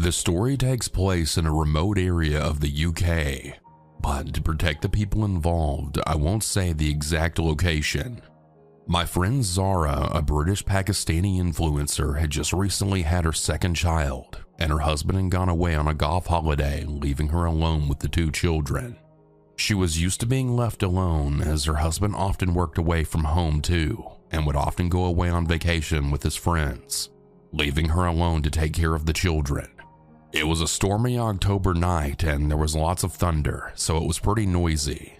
The story takes place in a remote area of the UK, but to protect the people involved, I won't say the exact location. My friend Zara, a British Pakistani influencer, had just recently had her second child, and her husband had gone away on a golf holiday, leaving her alone with the 2 children. She was used to being left alone, as her husband often worked away from home too, and would often go away on vacation with his friends, leaving her alone to take care of the children. It was a stormy October night and there was lots of thunder, so it was pretty noisy.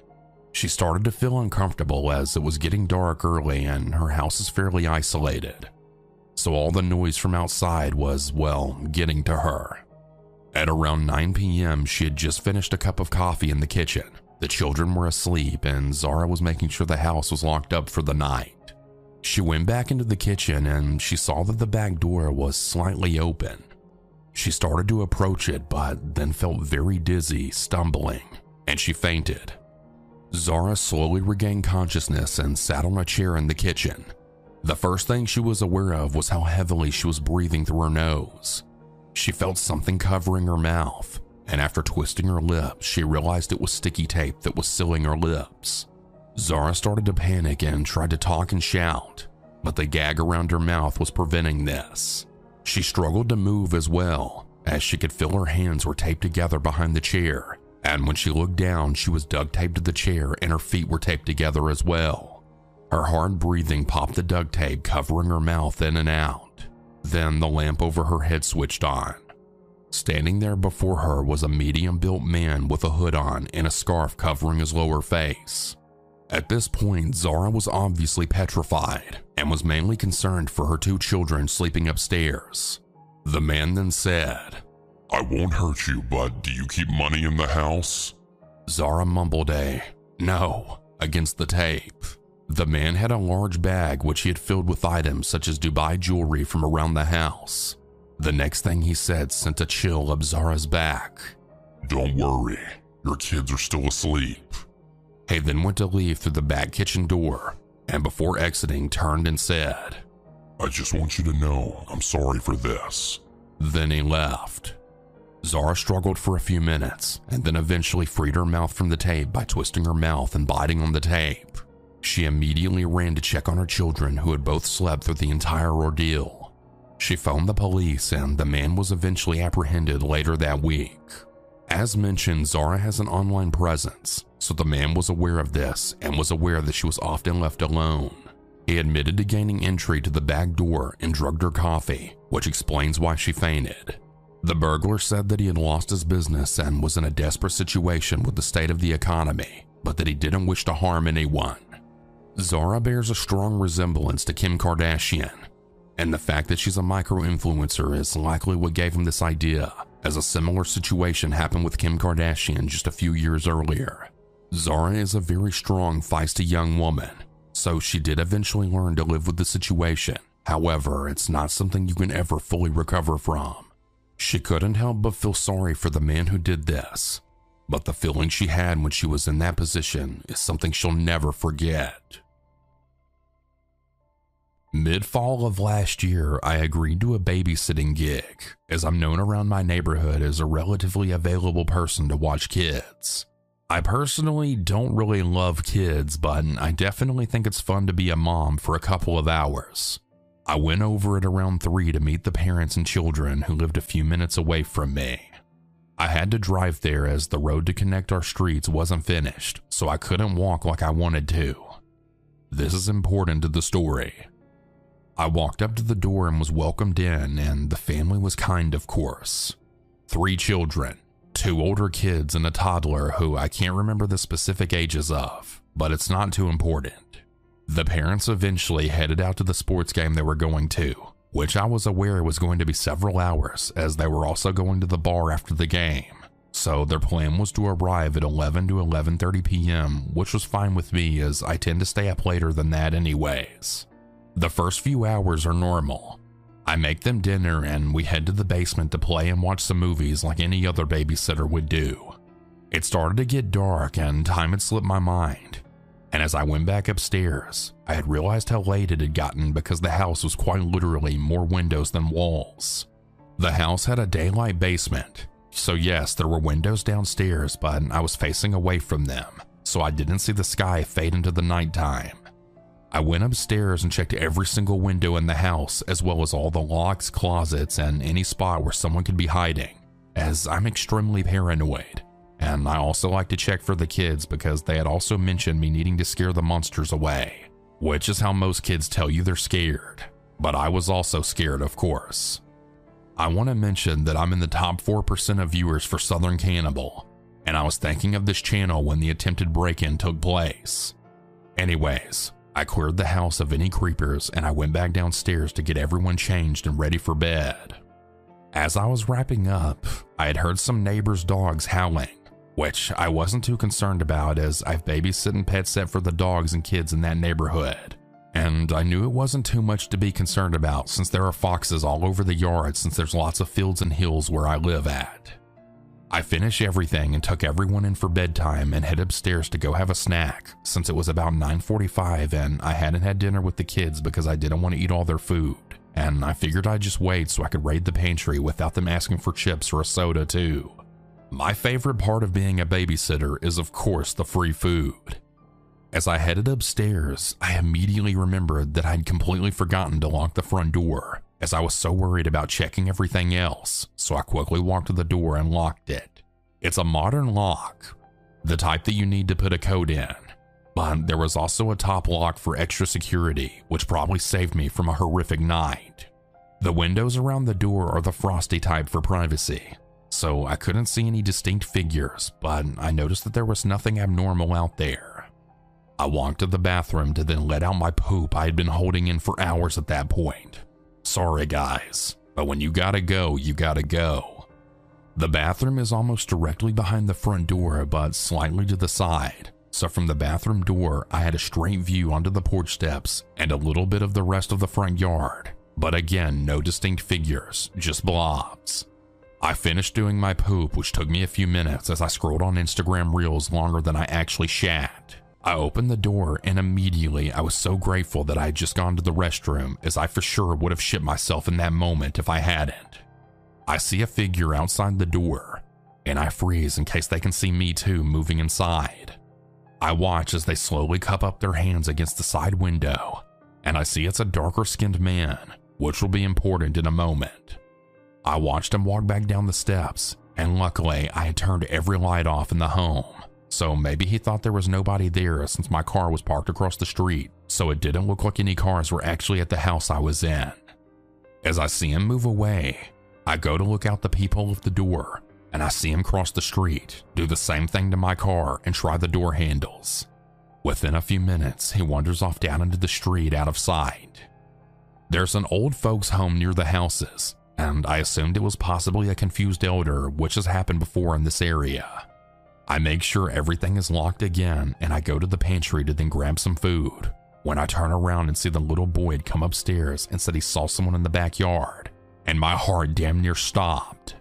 She started to feel uncomfortable as it was getting dark early and her house is fairly isolated. So all the noise from outside was, well, getting to her. At around 9 p.m., she had just finished a cup of coffee in the kitchen. The children were asleep and Zara was making sure the house was locked up for the night. She went back into the kitchen and she saw that the back door was slightly open. She started to approach it, but then felt very dizzy, stumbling, and she fainted. Zara slowly regained consciousness and sat on a chair in the kitchen. The first thing she was aware of was how heavily she was breathing through her nose. She felt something covering her mouth, and after twisting her lips, she realized it was sticky tape that was sealing her lips. Zara started to panic and tried to talk and shout, but the gag around her mouth was preventing this. She struggled to move as well, as she could feel her hands were taped together behind the chair, and when she looked down, she was duct taped to the chair and her feet were taped together as well. Her hard breathing popped the duct tape covering her mouth in and out. Then the lamp over her head switched on. Standing there before her was a medium-built man with a hood on and a scarf covering his lower face. At this point, Zara was obviously petrified and was mainly concerned for her 2 children sleeping upstairs. The man then said, "I won't hurt you, but do you keep money in the house?" Zara mumbled a "no" against the tape. The man had a large bag which he had filled with items such as Dubai jewelry from around the house. The next thing he said sent a chill up Zara's back. "Don't worry, your kids are still asleep." He then went to leave through the back kitchen door, and before exiting turned and said, "I just want you to know I'm sorry for this." Then he left. Zara struggled for a few minutes, and then eventually freed her mouth from the tape by twisting her mouth and biting on the tape. She immediately ran to check on her children who had both slept through the entire ordeal. She phoned the police and the man was eventually apprehended later that week. As mentioned, Zara has an online presence, so the man was aware of this and was aware that she was often left alone. He admitted to gaining entry to the back door and drugged her coffee, which explains why she fainted. The burglar said that he had lost his business and was in a desperate situation with the state of the economy, but that he didn't wish to harm anyone. Zara bears a strong resemblance to Kim Kardashian, and the fact that she's a micro-influencer is likely what gave him this idea, as a similar situation happened with Kim Kardashian just a few years earlier. Zara is a very strong, feisty young woman, so she did eventually learn to live with the situation. However, it's not something you can ever fully recover from. She couldn't help but feel sorry for the man who did this, but the feeling she had when she was in that position is something she'll never forget. Mid-fall of last year, I agreed to a babysitting gig, as I'm known around my neighborhood as a relatively available person to watch kids. I personally don't really love kids, but I definitely think it's fun to be a mom for a couple of hours. I went over at around 3 to meet the parents and children who lived a few minutes away from me. I had to drive there as the road to connect our streets wasn't finished, so I couldn't walk like I wanted to. This is important to the story. I walked up to the door and was welcomed in, and the family was kind, of course. 3 children, 2 older kids and a toddler who I can't remember the specific ages of, but it's not too important. The parents eventually headed out to the sports game they were going to, which I was aware was going to be several hours as they were also going to the bar after the game. So their plan was to arrive at 11 to 11:30 p.m., which was fine with me as I tend to stay up later than that anyways. The first few hours are normal. I make them dinner and we head to the basement to play and watch some movies like any other babysitter would do. It started to get dark and time had slipped my mind. And as I went back upstairs, I had realized how late it had gotten because the house was quite literally more windows than walls. The house had a daylight basement, so yes, there were windows downstairs, but I was facing away from them, so I didn't see the sky fade into the nighttime. I went upstairs and checked every single window in the house, as well as all the locks, closets, and any spot where someone could be hiding, as I'm extremely paranoid. And I also like to check for the kids because they had also mentioned me needing to scare the monsters away, which is how most kids tell you they're scared. But I was also scared, of course. I want to mention that I'm in the top 4% of viewers for Southern Cannibal, and I was thinking of this channel when the attempted break-in took place. Anyways, I cleared the house of any creepers and I went back downstairs to get everyone changed and ready for bed. As I was wrapping up, I had heard some neighbors' dogs howling, which I wasn't too concerned about as I've babysat and pet sat for the dogs and kids in that neighborhood. And I knew it wasn't too much to be concerned about since there are foxes all over the yard since there's lots of fields and hills where I live at. I finished everything and took everyone in for bedtime and head upstairs to go have a snack since it was about 9:45 and I hadn't had dinner with the kids because I didn't want to eat all their food, and I figured I'd just wait so I could raid the pantry without them asking for chips or a soda too. My favorite part of being a babysitter is of course the free food. As I headed upstairs, I immediately remembered that I'd completely forgotten to lock the front door, as I was so worried about checking everything else, so I quickly walked to the door and locked it. It's a modern lock, the type that you need to put a code in, but there was also a top lock for extra security, which probably saved me from a horrific night. The windows around the door are the frosty type for privacy, so I couldn't see any distinct figures, but I noticed that there was nothing abnormal out there. I walked to the bathroom to then let out my poop I had been holding in for hours at that point. Sorry guys, but when you gotta go, you gotta go. The bathroom is almost directly behind the front door but slightly to the side, so from the bathroom door I had a straight view onto the porch steps and a little bit of the rest of the front yard, but again no distinct figures, just blobs. I finished doing my poop, which took me a few minutes as I scrolled on Instagram Reels longer than I actually shat. I opened the door and immediately I was so grateful that I had just gone to the restroom, as I for sure would have shit myself in that moment if I hadn't. I see a figure outside the door and I freeze in case they can see me too moving inside. I watch as they slowly cup up their hands against the side window and I see it's a darker skinned man, which will be important in a moment. I watched him walk back down the steps and luckily I had turned every light off in the home. So maybe he thought there was nobody there since my car was parked across the street, so it didn't look like any cars were actually at the house I was in. As I see him move away, I go to look out the peephole of the door, and I see him cross the street, do the same thing to my car, and try the door handles. Within a few minutes, he wanders off down into the street out of sight. There's an old folks' home near the houses, and I assumed it was possibly a confused elder, which has happened before in this area. I make sure everything is locked again and I go to the pantry to then grab some food, when I turn around and see the little boy had come upstairs and said he saw someone in the backyard, and my heart damn near stopped.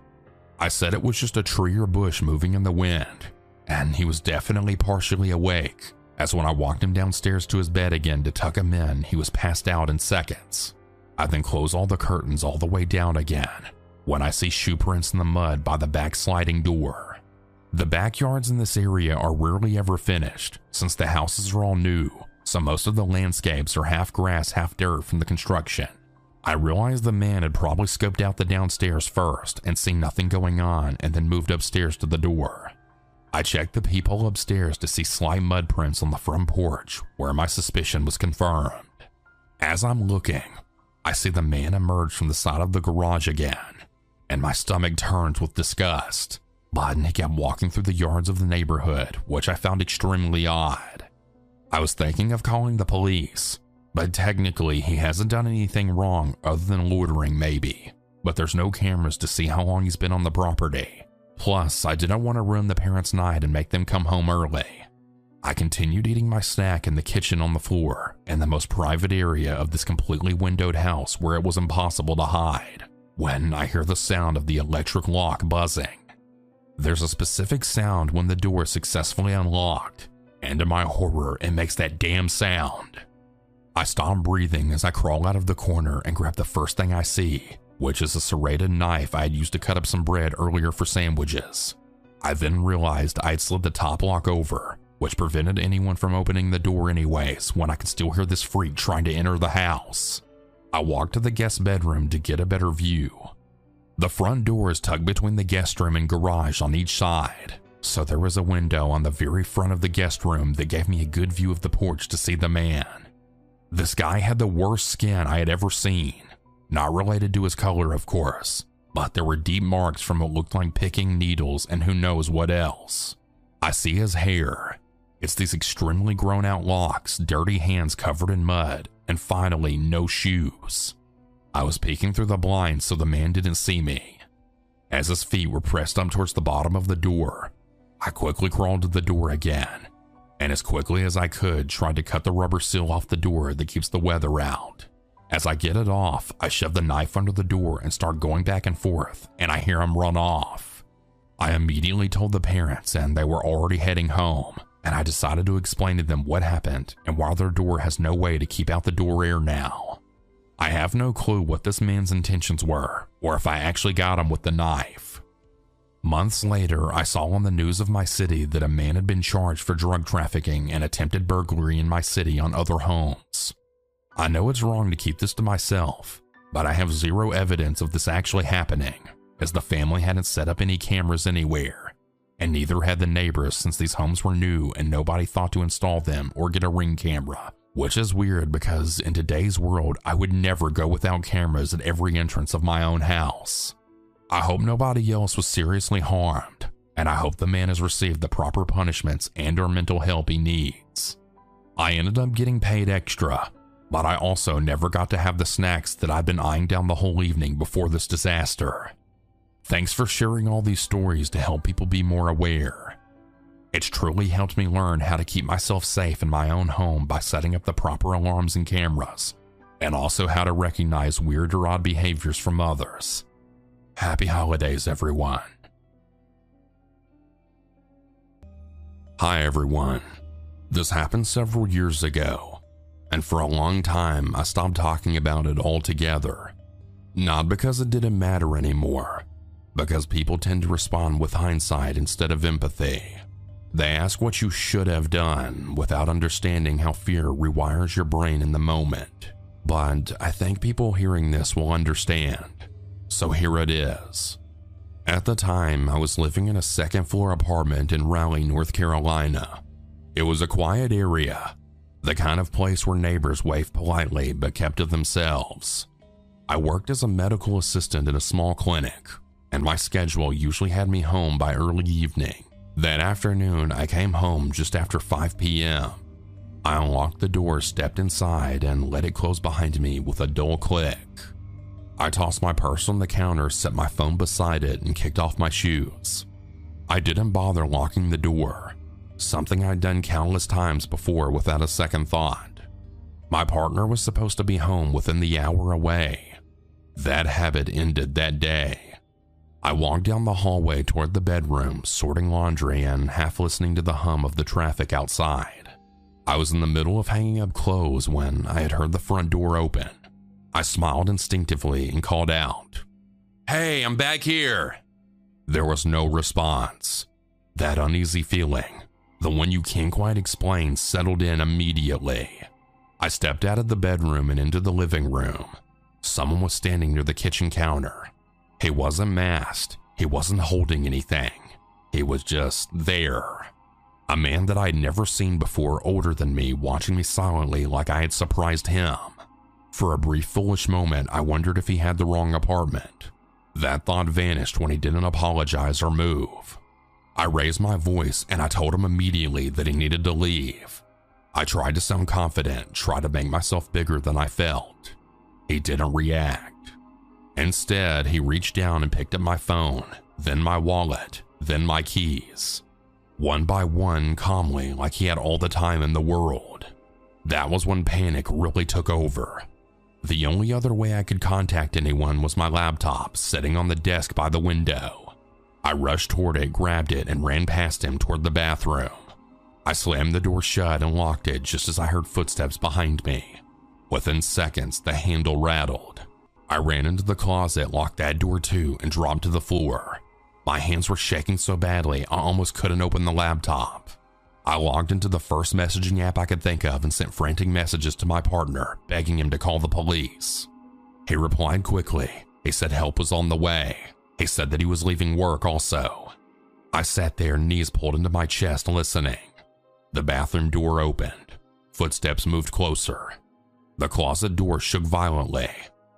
I said it was just a tree or bush moving in the wind, and he was definitely partially awake, as when I walked him downstairs to his bed again to tuck him in, he was passed out in seconds. I then close all the curtains all the way down again, when I see shoe prints in the mud by the back sliding door. The backyards in this area are rarely ever finished, since the houses are all new, so most of the landscapes are half grass, half dirt from the construction. I realized the man had probably scoped out the downstairs first and seen nothing going on and then moved upstairs to the door. I checked the peephole upstairs to see slight mud prints on the front porch, where my suspicion was confirmed. As I'm looking, I see the man emerge from the side of the garage again, and my stomach turns with disgust. But he kept walking through the yards of the neighborhood, which I found extremely odd. I was thinking of calling the police, but technically he hasn't done anything wrong other than loitering maybe, but there's no cameras to see how long he's been on the property. Plus, I didn't want to ruin the parents' night and make them come home early. I continued eating my snack in the kitchen on the floor, in the most private area of this completely windowed house where it was impossible to hide, when I hear the sound of the electric lock buzzing. There's a specific sound when the door is successfully unlocked, and to my horror, it makes that damn sound. I stop breathing as I crawl out of the corner and grab the first thing I see, which is a serrated knife I had used to cut up some bread earlier for sandwiches. I then realized I had slid the top lock over, which prevented anyone from opening the door anyways when I could still hear this freak trying to enter the house. I walked to the guest bedroom to get a better view. The front door is tucked between the guest room and garage on each side, so there was a window on the very front of the guest room that gave me a good view of the porch to see the man. This guy had the worst skin I had ever seen, not related to his color of course, but there were deep marks from what looked like picking needles and who knows what else. I see his hair. It's these extremely grown out locks, dirty hands covered in mud, and finally no shoes. I was peeking through the blinds so the man didn't see me. As his feet were pressed up towards the bottom of the door, I quickly crawled to the door again, and as quickly as I could tried to cut the rubber seal off the door that keeps the weather out. As I get it off, I shove the knife under the door and start going back and forth, and I hear him run off. I immediately told the parents and they were already heading home, and I decided to explain to them what happened and why their door has no way to keep out the door air now. I have no clue what this man's intentions were, or if I actually got him with the knife. Months later, I saw on the news of my city that a man had been charged for drug trafficking and attempted burglary in my city on other homes. I know it's wrong to keep this to myself, but I have zero evidence of this actually happening, as the family hadn't set up any cameras anywhere, and neither had the neighbors since these homes were new and nobody thought to install them or get a Ring camera, which is weird because in today's world I would never go without cameras at every entrance of my own house. I hope nobody else was seriously harmed, and I hope the man has received the proper punishments and/or mental help he needs. I ended up getting paid extra, but I also never got to have the snacks that I'd been eyeing down the whole evening before this disaster. Thanks for sharing all these stories to help people be more aware. It's truly helped me learn how to keep myself safe in my own home by setting up the proper alarms and cameras, and also how to recognize weird or odd behaviors from others. Happy holidays, everyone. Hi, everyone. This happened several years ago, and for a long time I stopped talking about it altogether. Not because it didn't matter anymore, because people tend to respond with hindsight instead of empathy. They ask what you should have done without understanding how fear rewires your brain in the moment. But I think people hearing this will understand. So here it is. At the time, I was living in a second-floor apartment in Raleigh, North Carolina. It was a quiet area, the kind of place where neighbors waved politely but kept to themselves. I worked as a medical assistant in a small clinic, and my schedule usually had me home by early evening. That afternoon, I came home just after 5 p.m. I unlocked the door, stepped inside, and let it close behind me with a dull click. I tossed my purse on the counter, set my phone beside it, and kicked off my shoes. I didn't bother locking the door, something I'd done countless times before without a second thought. My partner was supposed to be home within the hour away. That habit ended that day. I walked down the hallway toward the bedroom, sorting laundry and half listening to the hum of the traffic outside. I was in the middle of hanging up clothes when I had heard the front door open. I smiled instinctively and called out, "Hey, I'm back here." There was no response. That uneasy feeling, the one you can't quite explain, settled in immediately. I stepped out of the bedroom and into the living room. Someone was standing near the kitchen counter. He wasn't masked. He wasn't holding anything. He was just there. A man that I had never seen before, older than me, watching me silently like I had surprised him. For a brief foolish moment, I wondered if he had the wrong apartment. That thought vanished when he didn't apologize or move. I raised my voice and I told him immediately that he needed to leave. I tried to sound confident, tried to make myself bigger than I felt. He didn't react. Instead, he reached down and picked up my phone, then my wallet, then my keys. One by one, calmly, like he had all the time in the world. That was when panic really took over. The only other way I could contact anyone was my laptop sitting on the desk by the window. I rushed toward it, grabbed it, and ran past him toward the bathroom. I slammed the door shut and locked it just as I heard footsteps behind me. Within seconds, the handle rattled. I ran into the closet, locked that door too, and dropped to the floor. My hands were shaking so badly I almost couldn't open the laptop. I logged into the first messaging app I could think of and sent frantic messages to my partner, begging him to call the police. He replied quickly. He said help was on the way. He said that he was leaving work also. I sat there, knees pulled into my chest, listening. The bathroom door opened. Footsteps moved closer. The closet door shook violently,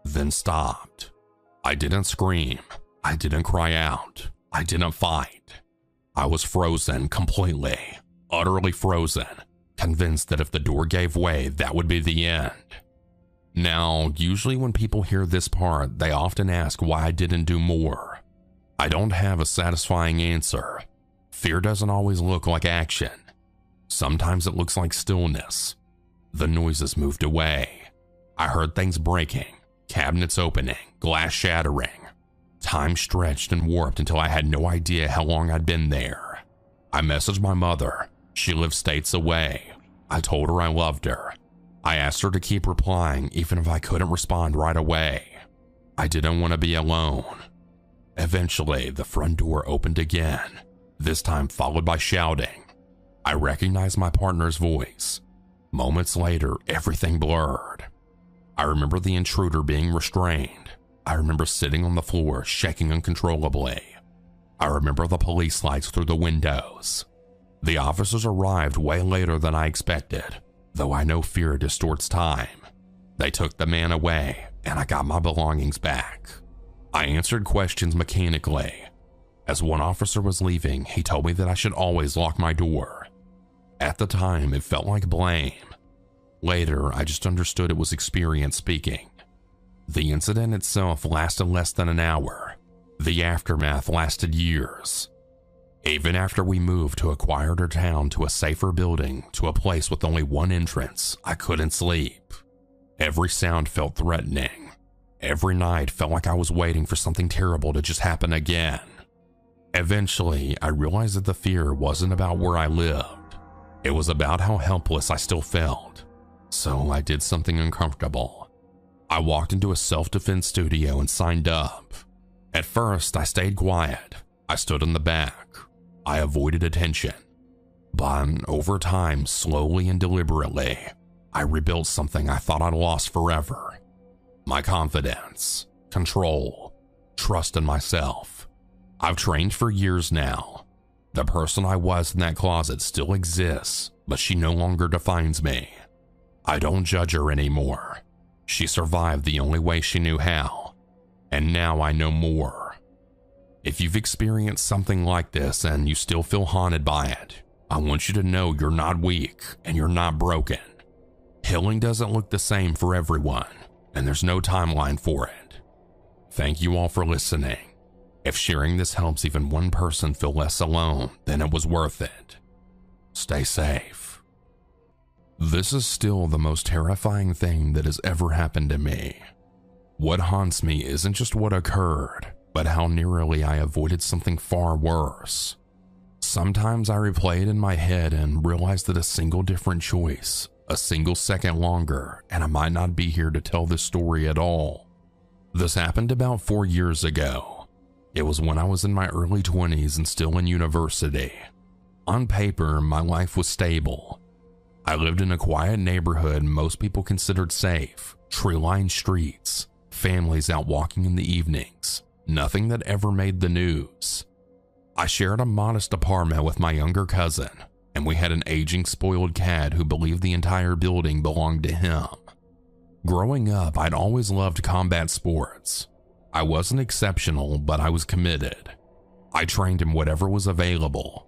then stopped. I didn't scream. I didn't cry out. I didn't fight. I was frozen completely, utterly frozen, convinced that if the door gave way, that would be the end. Now, usually when people hear this part, they often ask why I didn't do more. I don't have a satisfying answer. Fear doesn't always look like action. Sometimes it looks like stillness. The noises moved away. I heard things breaking, cabinets opening, glass shattering. Time stretched and warped until I had no idea how long I'd been there. I messaged my mother. She lived states away. I told her I loved her. I asked her to keep replying even if I couldn't respond right away. I didn't want to be alone. Eventually, the front door opened again, this time followed by shouting. I recognized my partner's voice. Moments later, everything blurred. I remember the intruder being restrained. I remember sitting on the floor, shaking uncontrollably. I remember the police lights through the windows. The officers arrived way later than I expected, though I know fear distorts time. They took the man away, and I got my belongings back. I answered questions mechanically. As one officer was leaving, he told me that I should always lock my door. At the time, it felt like blame. Later, I just understood it was experience speaking. The incident itself lasted less than an hour. The aftermath lasted years. Even after we moved to a quieter town, to a safer building, to a place with only one entrance, I couldn't sleep. Every sound felt threatening. Every night felt like I was waiting for something terrible to just happen again. Eventually, I realized that the fear wasn't about where I lived. It was about how helpless I still felt. So I did something uncomfortable. I walked into a self-defense studio and signed up. At first, I stayed quiet. I stood in the back. I avoided attention. But over time, slowly and deliberately, I rebuilt something I thought I'd lost forever. My confidence, control, trust in myself. I've trained for years now. The person I was in that closet still exists, but she no longer defines me. I don't judge her anymore. She survived the only way she knew how, and now I know more. If you've experienced something like this and you still feel haunted by it, I want you to know you're not weak and you're not broken. Healing doesn't look the same for everyone, and there's no timeline for it. Thank you all for listening. If sharing this helps even one person feel less alone, then it was worth it. Stay safe. This is still the most terrifying thing that has ever happened to me. What haunts me isn't just what occurred, but how narrowly I avoided something far worse. Sometimes I replay it in my head and realize that a single different choice, a single second longer, and I might not be here to tell this story at all. This happened about 4 years ago. It was when I was in my early 20s and still in university. On paper, my life was stable. I lived in a quiet neighborhood most people considered safe, tree-lined streets, families out walking in the evenings, nothing that ever made the news. I shared a modest apartment with my younger cousin, and we had an aging spoiled cat who believed the entire building belonged to him. Growing up, I'd always loved combat sports. I wasn't exceptional, but I was committed. I trained in whatever was available.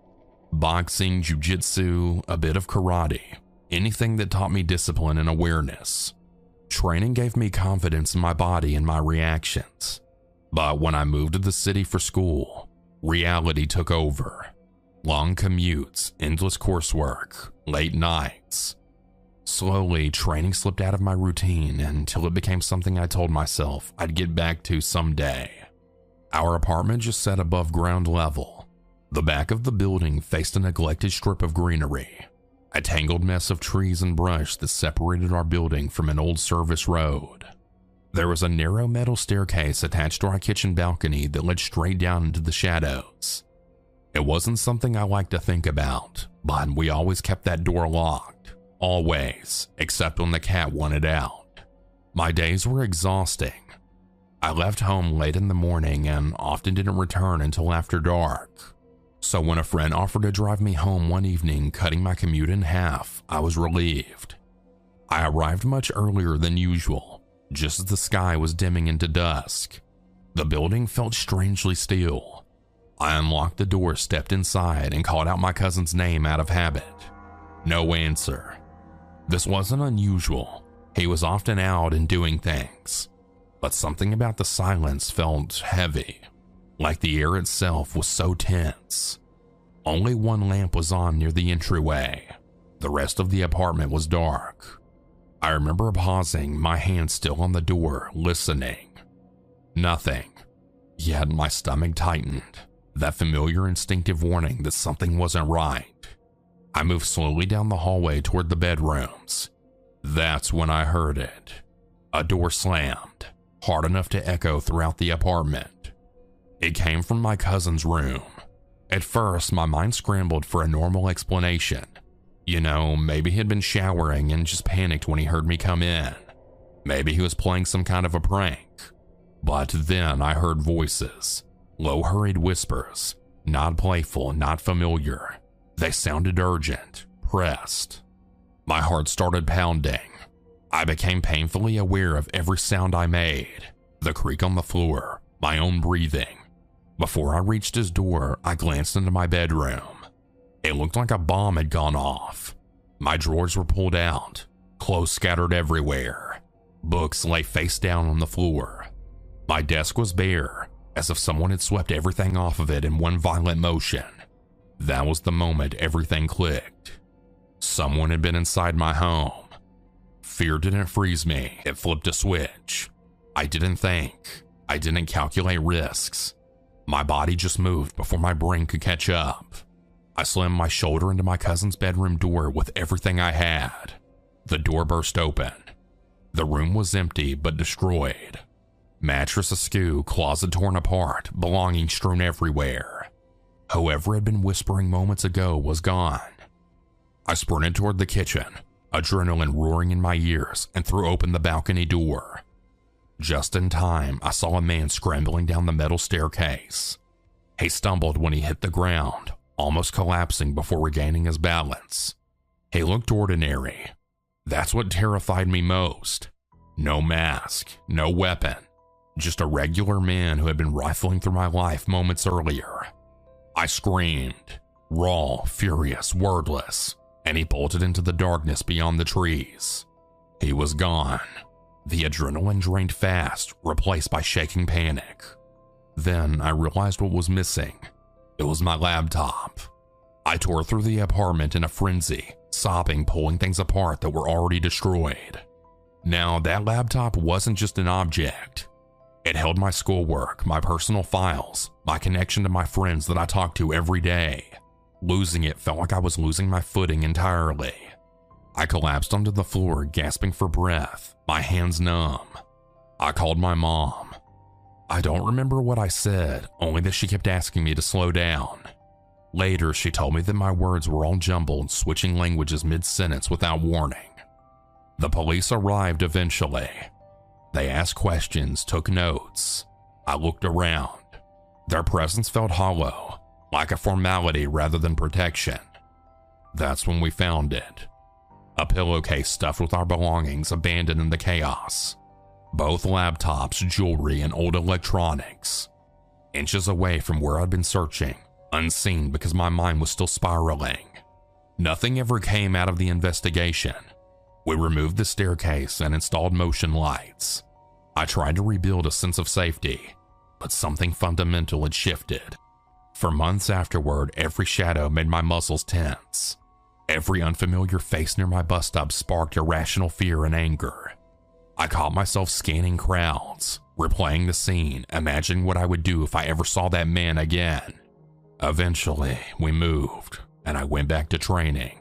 Boxing, jiu-jitsu, a bit of karate, anything that taught me discipline and awareness. Training gave me confidence in my body and my reactions. But when I moved to the city for school, reality took over. Long commutes, endless coursework, late nights. Slowly, training slipped out of my routine until it became something I told myself I'd get back to someday. Our apartment just sat above ground level. The back of the building faced a neglected strip of greenery, a tangled mess of trees and brush that separated our building from an old service road. There was a narrow metal staircase attached to our kitchen balcony that led straight down into the shadows. It wasn't something I liked to think about, but we always kept that door locked. Always, except when the cat wanted out. My days were exhausting. I left home late in the morning and often didn't return until after dark. So when a friend offered to drive me home one evening, cutting my commute in half, I was relieved. I arrived much earlier than usual, just as the sky was dimming into dusk. The building felt strangely still. I unlocked the door, stepped inside, and called out my cousin's name out of habit. No answer. This wasn't unusual. He was often out and doing things. But something about the silence felt heavy, like the air itself was so tense. Only one lamp was on near the entryway. The rest of the apartment was dark. I remember pausing, my hand still on the door, listening. Nothing. Yet my stomach tightened, that familiar instinctive warning that something wasn't right. I moved slowly down the hallway toward the bedrooms. That's when I heard it. A door slammed, hard enough to echo throughout the apartment. It came from my cousin's room. At first, my mind scrambled for a normal explanation. Maybe he had been showering and just panicked when he heard me come in. Maybe he was playing some kind of a prank. But then I heard voices, low hurried whispers, not playful, not familiar. They sounded urgent, pressed. My heart started pounding. I became painfully aware of every sound I made, the creak on the floor, my own breathing. Before I reached his door, I glanced into my bedroom. It looked like a bomb had gone off. My drawers were pulled out, clothes scattered everywhere. Books lay face down on the floor. My desk was bare, as if someone had swept everything off of it in one violent motion. That was the moment everything clicked. Someone had been inside my home. Fear didn't freeze me, it flipped a switch. I didn't think. I didn't calculate risks. My body just moved before my brain could catch up. I slammed my shoulder into my cousin's bedroom door with everything I had. The door burst open. The room was empty but destroyed. Mattress askew, closet torn apart, belongings strewn everywhere. Whoever had been whispering moments ago was gone. I sprinted toward the kitchen, adrenaline roaring in my ears, and threw open the balcony door. Just in time, I saw a man scrambling down the metal staircase. He stumbled when he hit the ground, almost collapsing before regaining his balance. He looked ordinary. That's what terrified me most. No mask, no weapon, just a regular man who had been rifling through my life moments earlier. I screamed, raw, furious, wordless, and he bolted into the darkness beyond the trees. He was gone. The adrenaline drained fast, replaced by shaking panic. Then I realized what was missing. It was my laptop. I tore through the apartment in a frenzy, sobbing, pulling things apart that were already destroyed. Now, that laptop wasn't just an object. It held my schoolwork, my personal files, my connection to my friends that I talked to every day. Losing it felt like I was losing my footing entirely. I collapsed onto the floor, gasping for breath, my hands numb. I called my mom. I don't remember what I said, only that she kept asking me to slow down. Later, she told me that my words were all jumbled, switching languages mid-sentence without warning. The police arrived eventually. They asked questions, took notes. I looked around. Their presence felt hollow, like a formality rather than protection. That's when we found it. A pillowcase stuffed with our belongings abandoned in the chaos. Both laptops, jewelry, and old electronics. Inches away from where I'd been searching, unseen because my mind was still spiraling. Nothing ever came out of the investigation. We removed the staircase and installed motion lights. I tried to rebuild a sense of safety, but something fundamental had shifted. For months afterward, every shadow made my muscles tense. Every unfamiliar face near my bus stop sparked irrational fear and anger. I caught myself scanning crowds, replaying the scene, imagining what I would do if I ever saw that man again. Eventually, we moved, and I went back to training.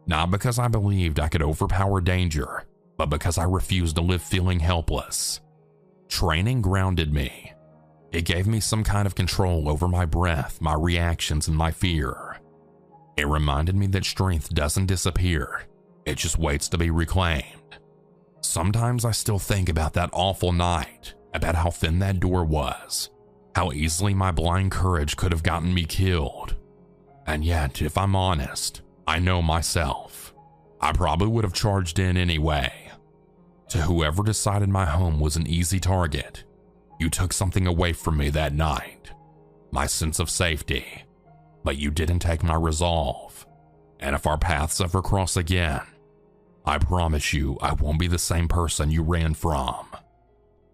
Not because I believed I could overpower danger, but because I refused to live feeling helpless. Training grounded me. It gave me some kind of control over my breath, my reactions, and my fear. It reminded me that strength doesn't disappear, it just waits to be reclaimed. Sometimes I still think about that awful night, about how thin that door was, how easily my blind courage could have gotten me killed. And yet, if I'm honest, I know myself. I probably would have charged in anyway. To whoever decided my home was an easy target, you took something away from me that night, my sense of safety, but you didn't take my resolve. And if our paths ever cross again, I promise you I won't be the same person you ran from.